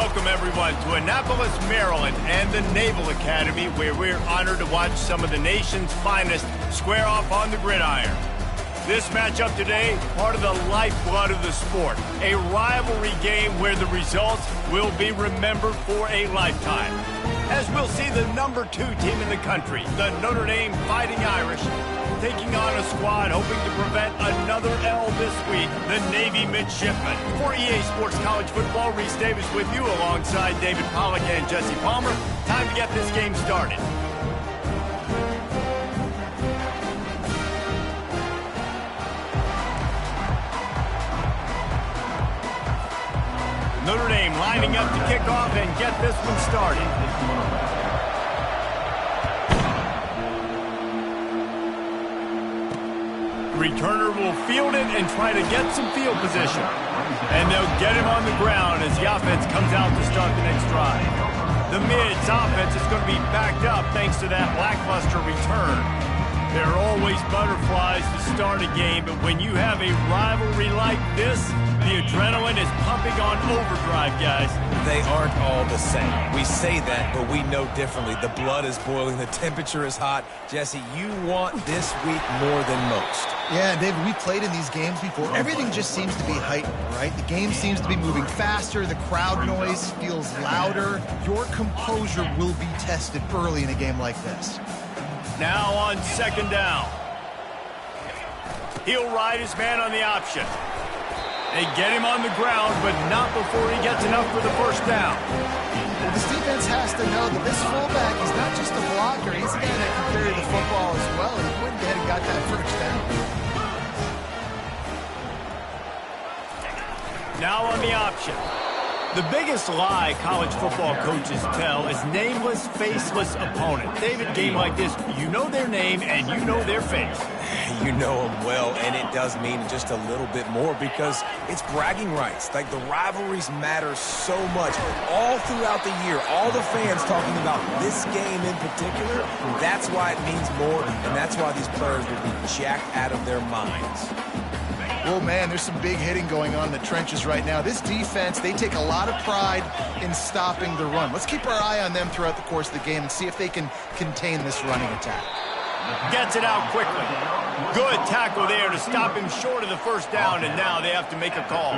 welcome everyone to Annapolis, Maryland and the Naval Academy, where we're honored to watch some of the nation's finest square off on the gridiron. This matchup today, part of the lifeblood of the sport, a rivalry game where the results will be remembered for a lifetime. As we'll see the number 2 team in the country, the Notre Dame Fighting Irish, taking on a squad hoping to prevent another L this week, the Navy Midshipmen. For EA Sports College Football, Reese Davis with you alongside David Pollack and Jesse Palmer. Time to get this game started. Notre Dame lining up to kick off and get this one started. Returner will field it and try to get some field position. And they'll get him on the ground as the offense comes out to start the next drive. The Mids offense is going to be backed up thanks to that lackluster return. There are always butterflies to start a game, but when you have a rivalry like this, the adrenaline is pumping on overdrive, guys. They aren't all the same. We say that, but we know differently. The blood is boiling. The temperature is hot. Jesse, you want this week more than most. Yeah, David, we played in these games before. Everything just seems to be heightened, right? The game seems to be moving faster. The crowd noise feels louder. Your composure will be tested early in a game like this. Now on second down. He'll ride his man on the option. They get him on the ground, but not before he gets enough for the first down. Well, this defense has to know that this fullback is not just a blocker. He's a guy that can carry the football as well. He went ahead and got that first down. Now on the option. The biggest lie college football coaches tell is nameless, faceless opponent. David, game like this, you know their name and you know their face. You know them well, and it does mean just a little bit more because it's bragging rights. Like, the rivalries matter so much. All throughout the year, all the fans talking about this game in particular, that's why it means more, and that's why these players will be jacked out of their minds. Oh, man, there's some big hitting going on in the trenches right now. This defense, they take a lot of pride in stopping the run. Let's keep our eye on them throughout the course of the game and see if they can contain this running attack. Gets it out quickly. Good tackle there to stop him short of the first down, and now they have to make a call.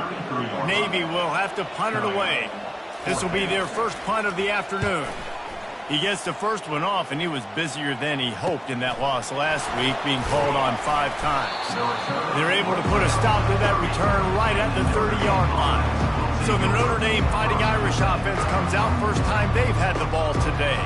Navy will have to punt it away. This will be their first punt of the afternoon. He gets the first one off, and he was busier than he hoped in that loss last week, being called on 5 times. They're able to put a stop to that return right at the 30-yard line. So the Notre Dame Fighting Irish offense comes out first time they've had the ball today.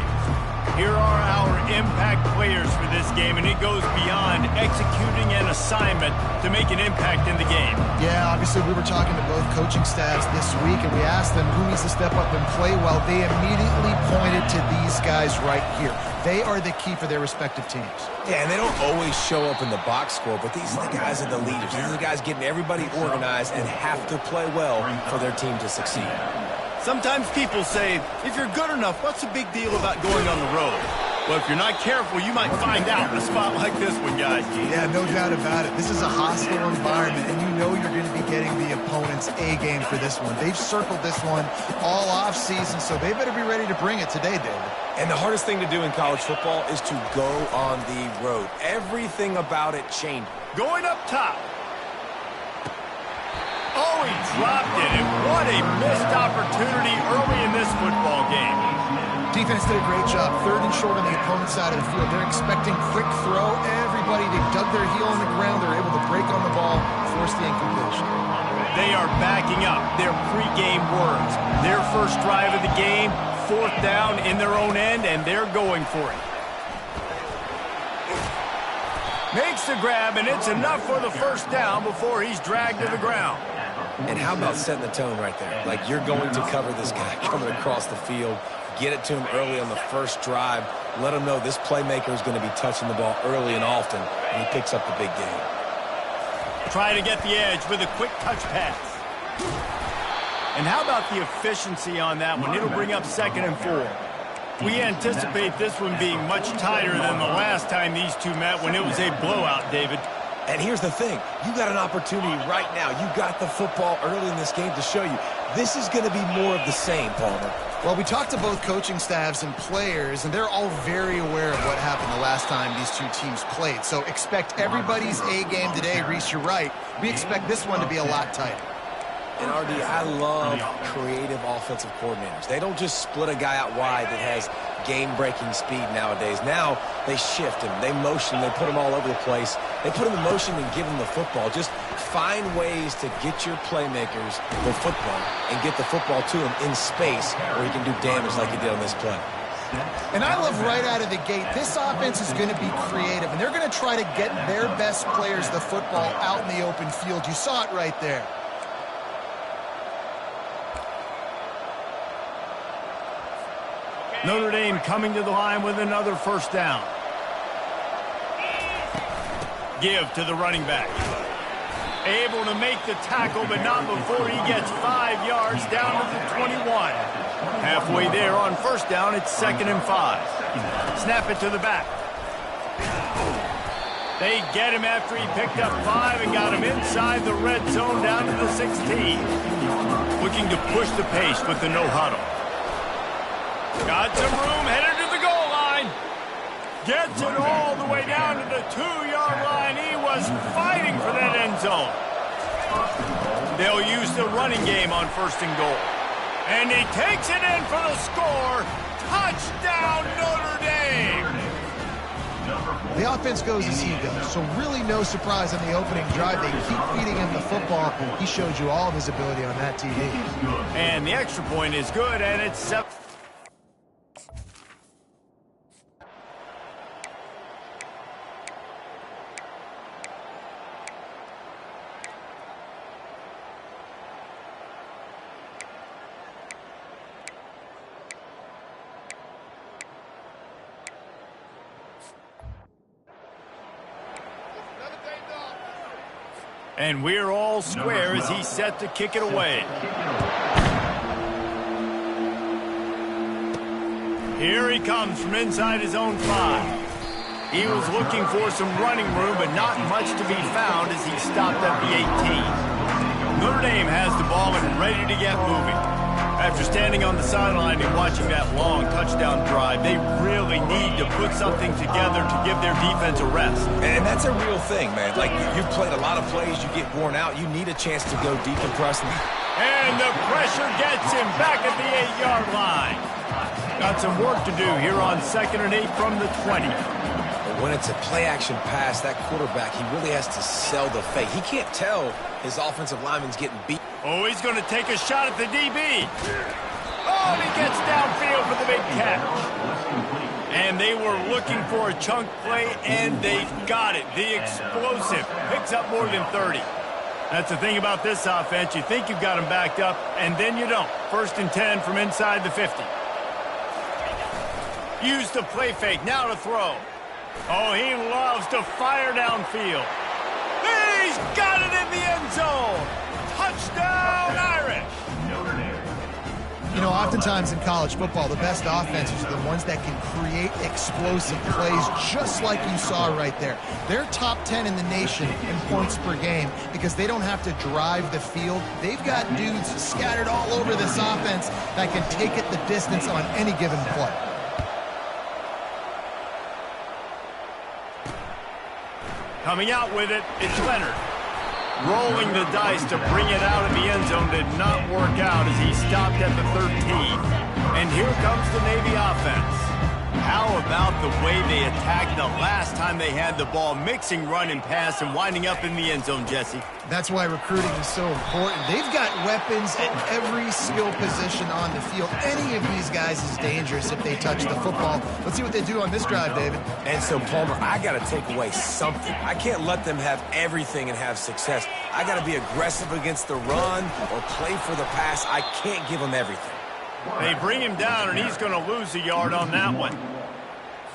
Here are our impact players for this game, and it goes beyond executing an assignment to make an impact in the game. Yeah, obviously we were talking to both coaching staffs this week, and we asked them who needs to step up and play well. They immediately pointed to these guys right here. They are the key for their respective teams. Yeah, and they don't always show up in the box score, but these are the guys that are the leaders. These are the guys getting everybody organized and have to play well for their team to succeed. Sometimes people say, if you're good enough, what's the big deal about going on the road? Well, if you're not careful, you might find out in a spot like this one, guys. Yeah, no doubt about it. This is a hostile environment, and you know you're going to be getting the opponent's A-game for this one. They've circled this one all off-season, so they better be ready to bring it today, David. And the hardest thing to do in college football is to go on the road. Everything about it changes. Going up top. Oh, he dropped it, and what a missed opportunity early in this football game. Defense did a great job. 3rd and short on the opponent's side of the field. They're expecting quick throw. Everybody, they dug their heel on the ground. They're able to break on the ball, force the incompletion. They are backing up their pregame words. Their first drive of the game, 4th down in their own end, and they're going for it. Makes the grab, and it's enough for the first down before he's dragged to the ground. And how about setting the tone right there? Like, you're going to cover this guy coming across the field. Get it to him early on the first drive. Let him know this playmaker is going to be touching the ball early and often, and he picks up the big game. Try to get the edge with a quick touch pass. And how about the efficiency on that one? It'll bring up 2nd and 4. We anticipate this one being much tighter than the last time these two met when it was a blowout, David. And here's the thing. You got an opportunity right now. You got the football early in this game to show you. This is going to be more of the same, Palmer. Well, we talked to both coaching staffs and players, and they're all very aware of what happened the last time these two teams played. So expect everybody's A game today. Reese, you're right. We expect this one to be a lot tighter. And, RD, I love creative offensive coordinators. They don't just split a guy out wide that has game-breaking speed nowadays. Now they shift him, they motion, they put him all over the place. They put him in motion and give him the football. Just find ways to get your playmakers the football and get the football to him in space where he can do damage like he did on this play. And I love right out of the gate, this offense is going to be creative, and they're going to try to get their best players the football out in the open field. You saw it right there. Notre Dame coming to the line with another first down. Give to the running back. Able to make the tackle, but not before he gets 5 yards down to the 21. Halfway there on first down, it's 2nd and 5. Snap it to the back. They get him after he picked up 5 and got him inside the red zone down to the 16. Looking to push the pace with the no huddle. Got some room, headed to the goal line. Gets it all the way down to the 2-yard line. He was fighting for that end zone. They'll use the running game on 1st and goal. And he takes it in for the score. Touchdown, Notre Dame. The offense goes as he goes, so really no surprise on the opening drive. They keep feeding him the football. He showed you all of his ability on that TV. And the extra point is good, and it's 7. And we're all square as he's set to kick it away. Here he comes from inside his own 5. He was looking for some running room, but not much to be found as he stopped at the 18. Notre Dame has the ball and ready to get moving. After standing on the sideline and watching that long touchdown drive, they really need to put something together to give their defense a rest. And that's a real thing, man. Like, you've played a lot of plays, you get worn out, you need a chance to go deep and press them. And the pressure gets him back at the 8-yard line. Got some work to do here on 2nd and 8 from the 20. But when it's a play-action pass, that quarterback, he really has to sell the fake. He can't tell his offensive lineman's getting beat. Oh, he's going to take a shot at the DB. Oh, and he gets downfield for the big catch. And they were looking for a chunk play, and they got it. The explosive picks up more than 30. That's the thing about this offense. You think you've got them backed up, and then you don't. 1st and 10 from inside the 50. Use the play fake. Now to throw. Oh, he loves to fire downfield. He's got it in the end zone. Touchdown, Irish. You know, oftentimes in college football, the best offenses are the ones that can create explosive plays just like you saw right there. They're top 10 in the nation in points per game because they don't have to drive the field. They've got dudes scattered all over this offense that can take it the distance on any given play. Coming out with it, it's Leonard. Rolling the dice to bring it out of the end zone did not work out as he stopped at the 13. And here comes the Navy offense. How about the way they attacked the last time they had the ball, mixing run and pass and winding up in the end zone, Jesse? That's why recruiting is so important. They've got weapons at every skill position on the field. Any of these guys is dangerous if they touch the football. Let's see what they do on this drive, David. And so, Palmer, I got to take away something. I can't let them have everything and have success. I got to be aggressive against the run or play for the pass. I can't give them everything. They bring him down, and he's going to lose a yard on that one.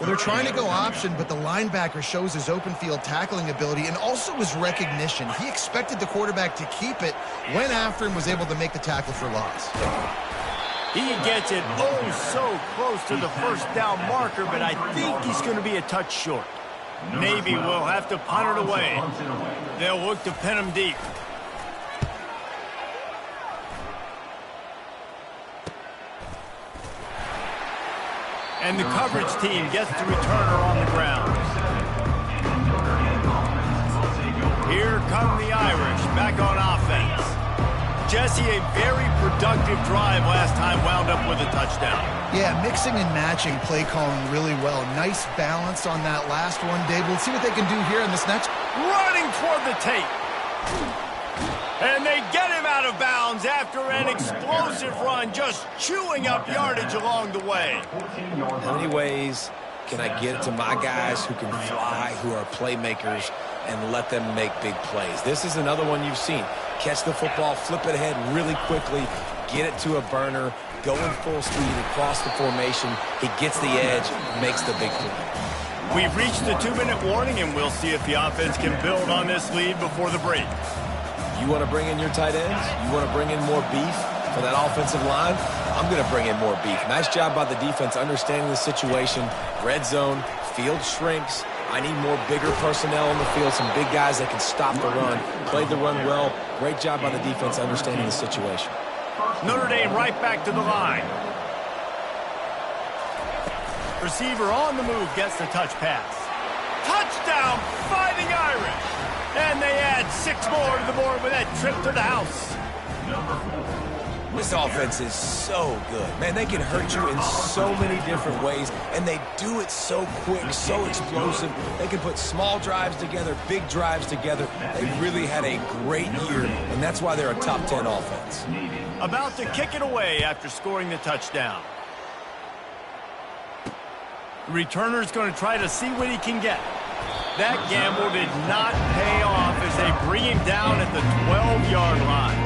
Well, they're trying to go option, but the linebacker shows his open field tackling ability and also his recognition. He expected the quarterback to keep it, went after him, was able to make the tackle for loss. He gets it oh so close to the first down marker, but I think he's going to be a touch short. Navy will have to punt it away. They'll look to pin him deep. And the coverage team gets the returner on the ground. Here come the Irish back on offense. Jesse, a very productive drive last time wound up with a touchdown. Yeah, mixing and matching play calling really well. Nice balance on that last one, Dave. We'll see what they can do here in this next. Running toward the tape. And they get him out of bounds after an explosive run, just chewing up yardage along the way. How many ways can I get to my guys who can fly, who are playmakers, and let them make big plays? This is another one you've seen. Catch the football, flip it ahead really quickly, get it to a burner, go in full speed across the formation. He gets the edge, makes the big play. We've reached the 2-minute warning, and we'll see if the offense can build on this lead before the break. You want to bring in your tight ends? You want to bring in more beef for that offensive line? I'm going to bring in more beef. Nice job by the defense understanding the situation. Red zone, field shrinks. I need more bigger personnel on the field, some big guys that can stop the run. Played the run well. Great job by the defense understanding the situation. Notre Dame right back to the line. Receiver on the move gets the touch pass. Touchdown, Fighting Irish. And they add 6 more to the board with that trip to the house. This offense is so good. Man, they can hurt you in so many different ways, and they do it so quick, so explosive. They can put small drives together, big drives together. They really had a great year, and that's why they're a top 10 offense. About to kick it away after scoring the touchdown. The returner's going to try to see what he can get. That gamble did not pay off as they bring him down at the 12-yard line.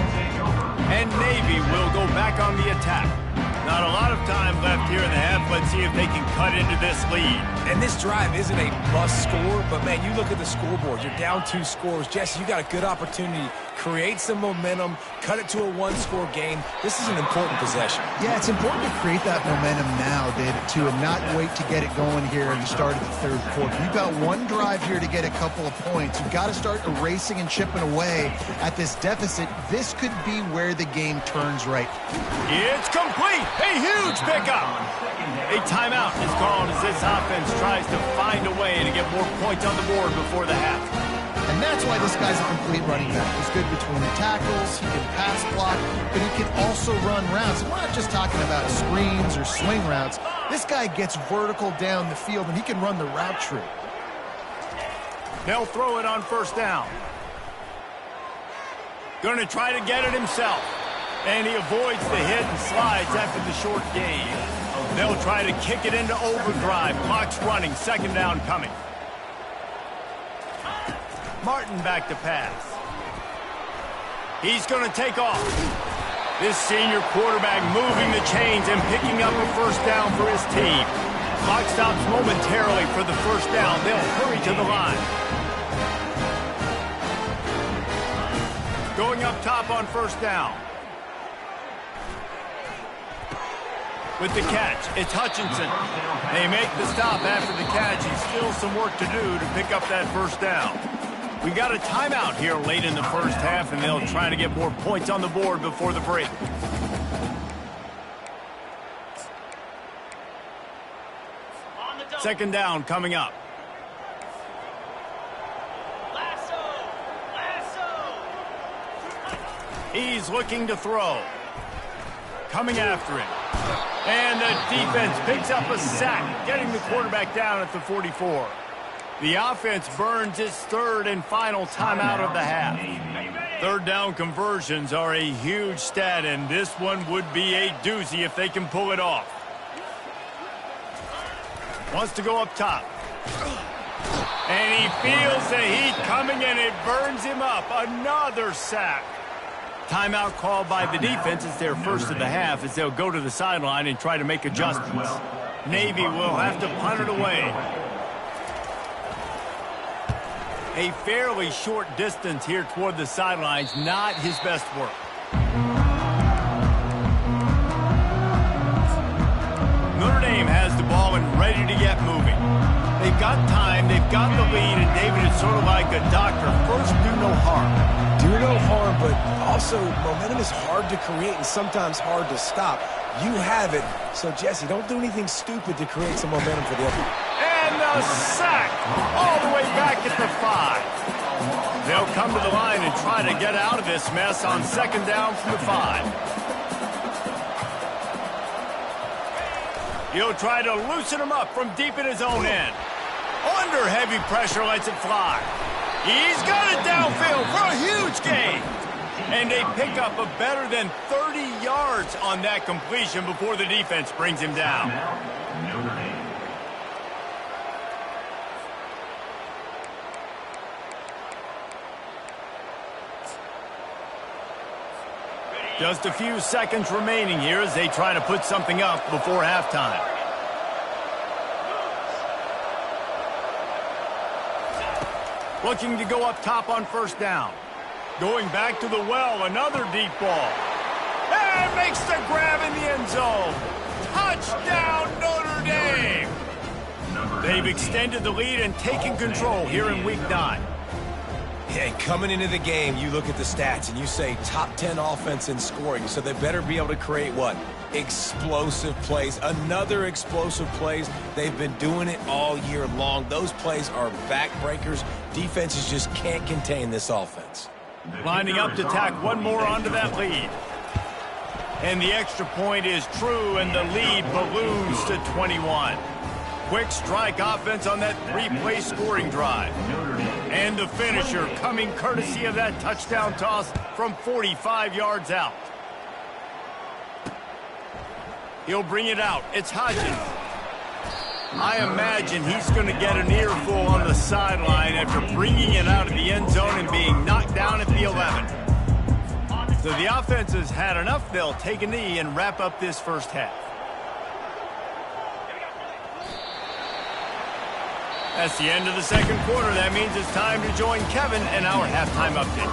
And Navy will go back on the attack. Not a lot of time left here in the half. Let's see if they can cut into this lead. And this drive isn't a must score, but, man, you look at the scoreboard. You're down 2 scores. Jesse, you got a good opportunity. Create some momentum. Cut it to a 1-score game. This is an important possession. Yeah, it's important to create that momentum now, David, too, and not wait to get it going here in the start of the third quarter. You've got one drive here to get a couple of points. You've got to start erasing and chipping away at this deficit. This could be where the game turns right. It's complete. A huge pickup. A timeout is called as this offense tries to find a way to get more points on the board before the half. And that's why this guy's a complete running back. He's good between the tackles, he can pass block, but he can also run routes. We're not just talking about screens or swing routes. This guy gets vertical down the field, and he can run the route tree. They'll throw it on first down. Going to try to get it himself. And he avoids the hit and slides after the short gain. They'll try to kick it into overdrive. Clock's running. 2nd down coming. Martin back to pass. He's going to take off. This senior quarterback moving the chains and picking up a first down for his team. Clock stops momentarily for the first down. They'll hurry to the line. Going up top on first down. With the catch, it's Hutchinson. They make the stop after the catch. He's still some work to do to pick up that first down. We got a timeout here late in the first half, and they'll try to get more points on the board before the break. Second down coming up. He's looking to throw. Coming after him. And the defense picks up a sack, getting the quarterback down at the 44. The offense burns its 3rd and final timeout of the half. 3rd down conversions are a huge stat, and this one would be a doozy if they can pull it off. Wants to go up top. And he feels the heat coming, and it burns him up. Another sack. Timeout called by the defense. It's their first of the half as they'll go to the sideline and try to make adjustments. Navy will have to punt it away. A fairly short distance here toward the sidelines, not his best work. Notre Dame has the ball and ready to get moving. They've got time, they've got the lead, and David is sort of like a doctor. First, do no harm. Do no harm, but also momentum is hard to create and sometimes hard to stop. You have it, so Jesse, don't do anything stupid to create some momentum for the other. And the sack all the way back at the 5. They'll come to the line and try to get out of this mess on second down from the 5. He'll try to loosen him up from deep in his own end. Under heavy pressure, lets it fly. He's got it downfield for a huge gain. And they pick up a better than 30 yards on that completion before the defense brings him down. Just a few seconds remaining here as they try to put something up before halftime. Looking to go up top on first down. Going back to the well, another deep ball. And makes the grab in the end zone. Touchdown, Notre Dame! They've extended the lead and taken control here in Week 9. Hey, coming into the game, you look at the stats and you say top 10 offense in scoring, so they better be able to create what? Explosive plays. Another explosive plays. They've been doing it all year long. Those plays are backbreakers. Defenses just can't contain this offense. Lining up to tack one more onto that lead. And the extra point is true, and the lead balloons to 21. Quick strike offense on that three-play scoring drive. And the finisher coming courtesy of that touchdown toss from 45 yards out. He'll bring it out. It's Hodgins. I imagine he's going to get an earful on the sideline after bringing it out of the end zone and being knocked down at the 11. So the offense has had enough. They'll take a knee and wrap up this first half. That's the end of the second quarter. That means it's time to join Kevin and our halftime update.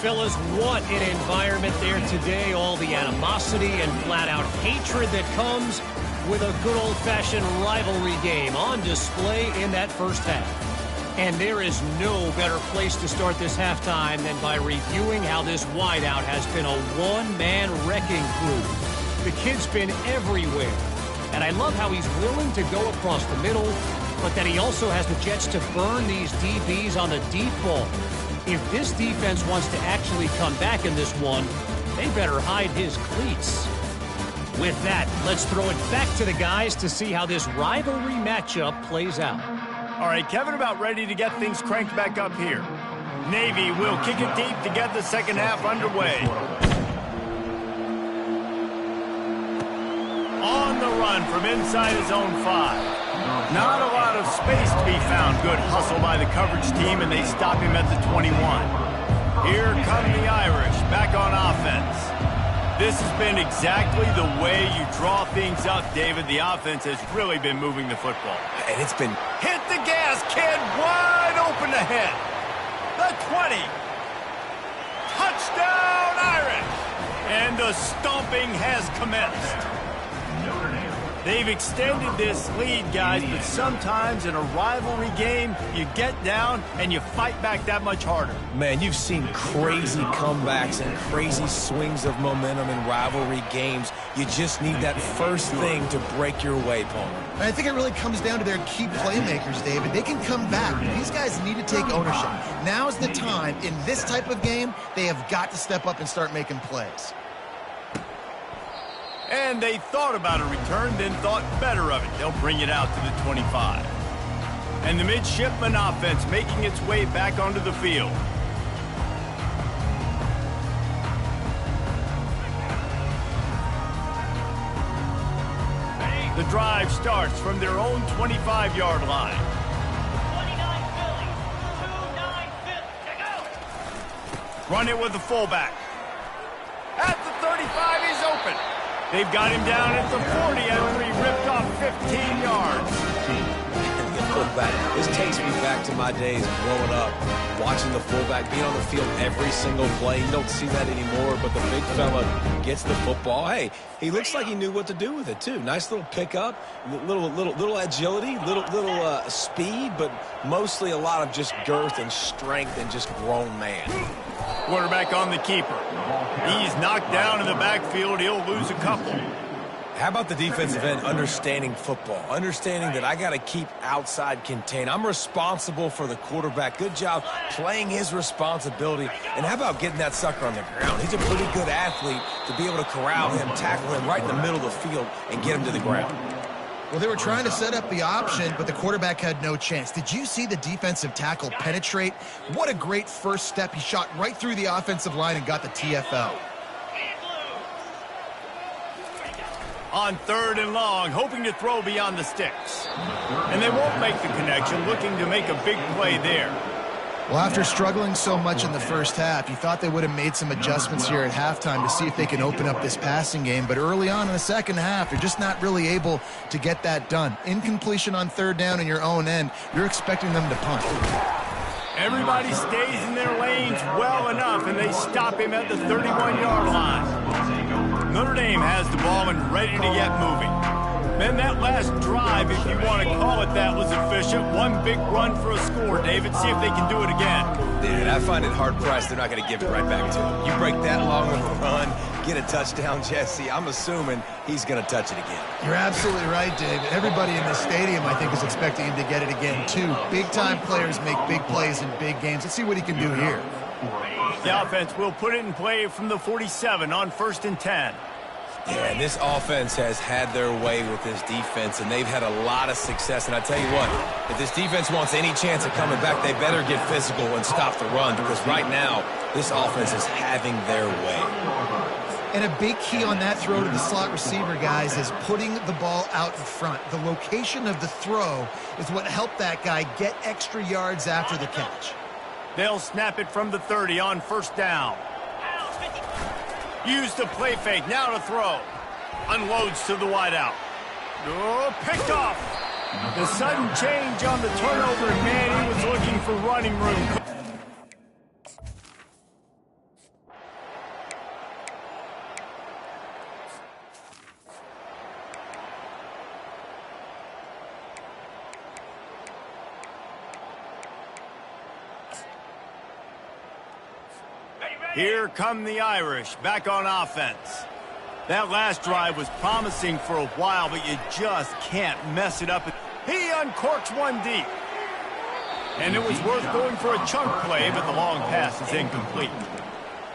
Fellas, what an environment there today. All the animosity and flat-out hatred that comes with a good old-fashioned rivalry game on display in that first half. And there is no better place to start this halftime than by reviewing how this wideout has been a one-man wrecking crew. The kid's been everywhere. And I love how he's willing to go across the middle, but that he also has the jets to burn these DBs on the deep ball. If this defense wants to actually come back in this one, they better hide his cleats. With that, let's throw it back to the guys to see how this rivalry matchup plays out. All right, Kevin about ready to get things cranked back up here. Navy will kick it deep to get the second half underway. On the run from inside his own 5. Not a lot of space to be found. Good hustle by the coverage team, and they stop him at the 21. Here come the Irish back on offense. This has been exactly the way you draw things up, David. The offense has really been moving the football. And it's been... Hit the gas, kid. Wide open ahead. The 20. Touchdown, Irish. And the stomping has commenced. They've extended this lead, guys, but sometimes in a rivalry game, you get down and you fight back that much harder. Man, you've seen crazy comebacks and crazy swings of momentum in rivalry games. You just need that first thing to break your way, Palmer. And I think it really comes down to their key playmakers, David. They can come back. These guys need to take ownership. Now's the time. In this type of game, they have got to step up and start making plays. And they thought about a return, then thought better of it. They'll bring it out to the 25. And the midshipman offense making its way back onto the field. The drive starts from their own 25-yard line. 29 Phillies, 2-9 check out. Run it with the fullback. At the 35, he's open. They've got him down at the 40 after he ripped off 15 yards. fullback. This takes me back to my days growing up, watching the fullback being on the field every single play. You don't see that anymore, but the big fella gets the football. Hey, he looks like he knew what to do with it, too. Nice little pickup, little agility, little speed, but mostly a lot of just girth and strength and just grown man. Quarterback on the keeper. He's knocked down in the backfield. He'll lose a couple. How about the defensive end understanding football, understanding that I got to keep outside contained. I'm responsible for the quarterback. Good job playing his responsibility. And how about getting that sucker on the ground? He's a pretty good athlete to be able to corral him, tackle him right in the middle of the field, and get him to the ground. Well, they were trying to set up the option, but the quarterback had no chance. Did you see the defensive tackle penetrate? What a great first step. He shot right through the offensive line and got the TFL. On 3rd and long, hoping to throw beyond the sticks. And they won't make the connection, looking to make a big play there. Well, after struggling so much in the first half, you thought they would have made some adjustments here at halftime to see if they can open up this passing game. But early on in the second half, they're just not really able to get that done. Incompletion on 3rd down in your own end, you're expecting them to punt. Everybody stays in their lanes well enough, and they stop him at the 31-yard line. Notre Dame has the ball and ready to get moving. Man, that last drive, if you want to call it that, was efficient. One big run for a score, David. See if they can do it again. Dude, I find it hard-pressed they're not going to give it right back to him. You break that long of a run, get a touchdown, Jesse, I'm assuming he's going to touch it again. You're absolutely right, David. Everybody in this stadium, I think, is expecting him to get it again, too. Big-time players make big plays in big games. Let's see what he can do here. The offense will put it in play from the 47 on 1st and 10. Yeah, and this offense has had their way with this defense, and they've had a lot of success. And I tell you what, if this defense wants any chance of coming back, they better get physical and stop the run, because right now, this offense is having their way. And a big key on that throw to the slot receiver, guys, is putting the ball out in front. The location of the throw is what helped that guy get extra yards after the catch. They'll snap it from the 30 on 1st down. Use the play fake, now to throw. Unloads to the wideout. Oh, picked off. The sudden change on the turnover, and man, he was looking for running room. Here come the Irish, back on offense. That last drive was promising for a while, but you just can't mess it up. He uncorks one deep. And it was worth going for a chunk play, but the long pass is incomplete.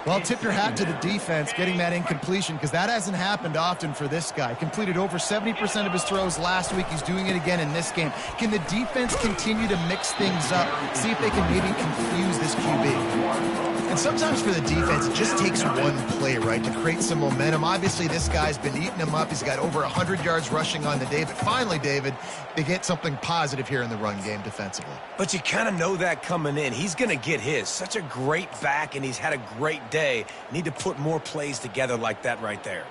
Well, tip your hat to the defense getting that incompletion, because that hasn't happened often for this guy. Completed over 70% of his throws last week. He's doing it again in this game. Can the defense continue to mix things up, see if they can maybe confuse this QB? And sometimes for the defense, it just takes one play, right, to create some momentum. Obviously, this guy's been eating him up. He's got over 100 yards rushing on the day. But finally, David, they get something positive here in the run game defensively. But you kind of know that coming in. He's going to get his. Such a great back, and he's had a great day. Need to put more plays together like that right there.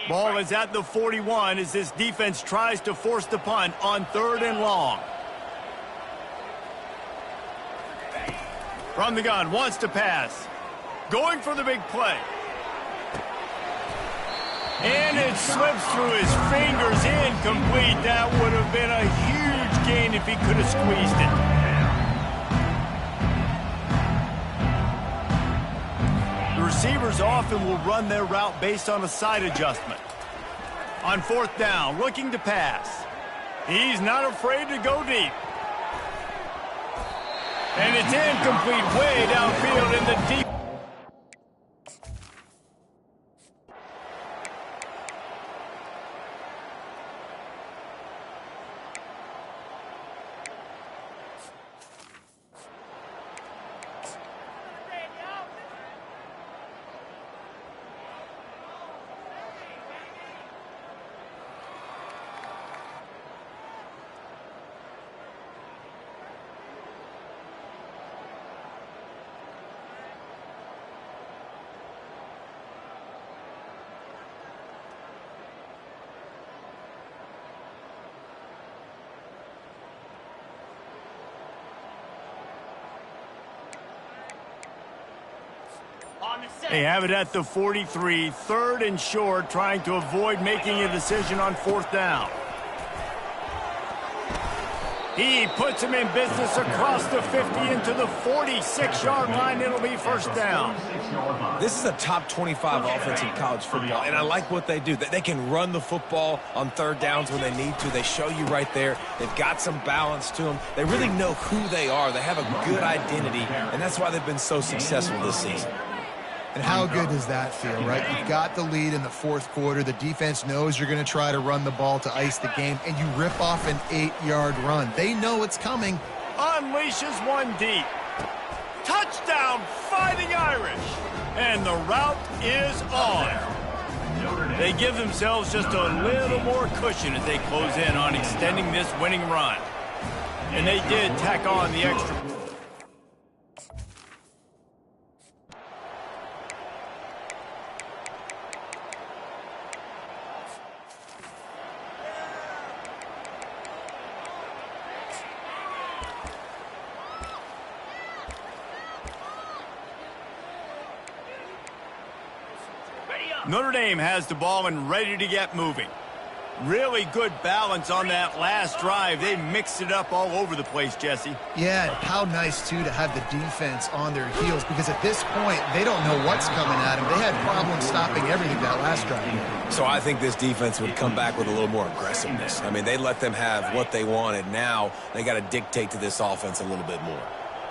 Ball is at the 41 as this defense tries to force the punt on 3rd and long. From the gun, wants to pass. Going for the big play. And it slips through his fingers, incomplete. That would have been a huge gain if he could have squeezed it. The receivers often will run their route based on a side adjustment. On 4th down, looking to pass. He's not afraid to go deep. And it's incomplete, way downfield in the deep. They have it at the 43, 3rd and short, trying to avoid making a decision on 4th down. He puts him in business across the 50 into the 46-yard line. It'll be 1st down. This is a top 25 offense in college football, and I like what they do. They can run the football on 3rd downs when they need to. They show you right there. They've got some balance to them. They really know who they are. They have a good identity, and that's why they've been so successful this season. And how good does that feel, right? You've got the lead in the 4th quarter. The defense knows you're going to try to run the ball to ice the game, and you rip off an 8-yard run. They know it's coming. Unleashes one deep. Touchdown, Fighting Irish. And the route is on. They give themselves just a little more cushion as they close in on extending this winning run. And they did tack on the extra. Notre Dame has the ball and ready to get moving. Really good balance on that last drive. They mixed it up all over the place, Jesse. Yeah, how nice, too, to have the defense on their heels, because at this point, they don't know what's coming at them. They had problems stopping everything that last drive. So I think this defense would come back with a little more aggressiveness. I mean, they let them have what they wanted. Now they got to dictate to this offense a little bit more.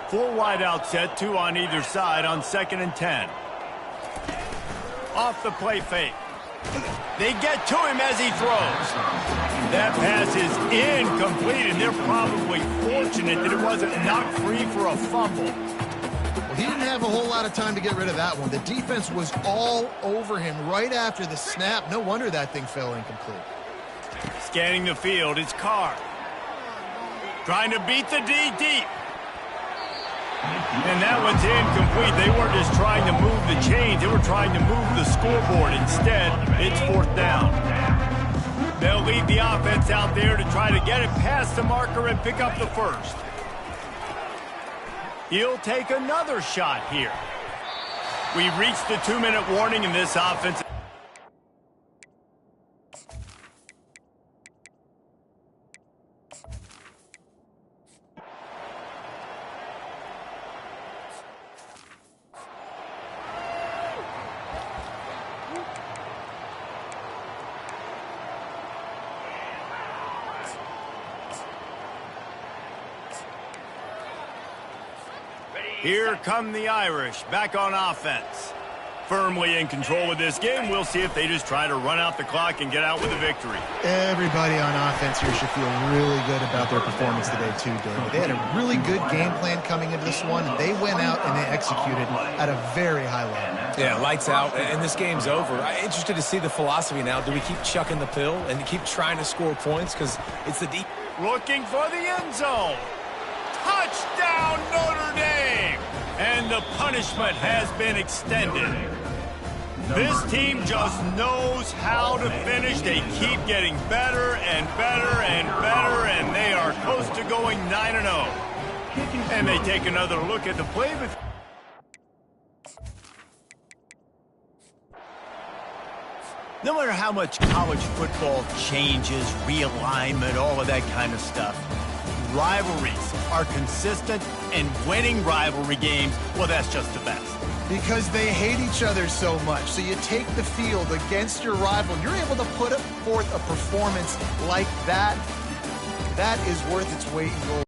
4 wide out set, 2 on either side on 2nd and 10. Off the play fake. They get to him as he throws. That pass is incomplete, and they're probably fortunate that it wasn't knocked free for a fumble. Well, he didn't have a whole lot of time to get rid of that one. The defense was all over him right after the snap. No wonder that thing fell incomplete. Scanning the field, it's Carr. Trying to beat the D deep. And that one's incomplete. They weren't just trying to move the chains. They were trying to move the scoreboard. Instead, it's 4th down. They'll lead the offense out there to try to get it past the marker and pick up the 1st. He'll take another shot here. We've reached the 2-minute warning in this offense. Here come the Irish, back on offense. Firmly in control of this game. We'll see if they just try to run out the clock and get out with a victory. Everybody on offense here should feel really good about their performance today, too, David. They had a really good game plan coming into this one, and they went out and they executed at a very high level. Yeah, lights out, and this game's over. I'm interested to see the philosophy now. Do we keep chucking the pill and keep trying to score points? Because it's the deep. Looking for the end zone. Touchdown, Notre Dame! And the punishment has been extended. This team just knows how to finish. They keep getting better and better and better, and they are close to going 9-0. And they take another look at the play. No matter how much college football changes, realignment, all of that kind of stuff, rivalries are consistent, and winning rivalry games, well, that's just the best. Because they hate each other so much. So you take the field against your rival, you're able to put forth a performance like that. That is worth its weight in gold.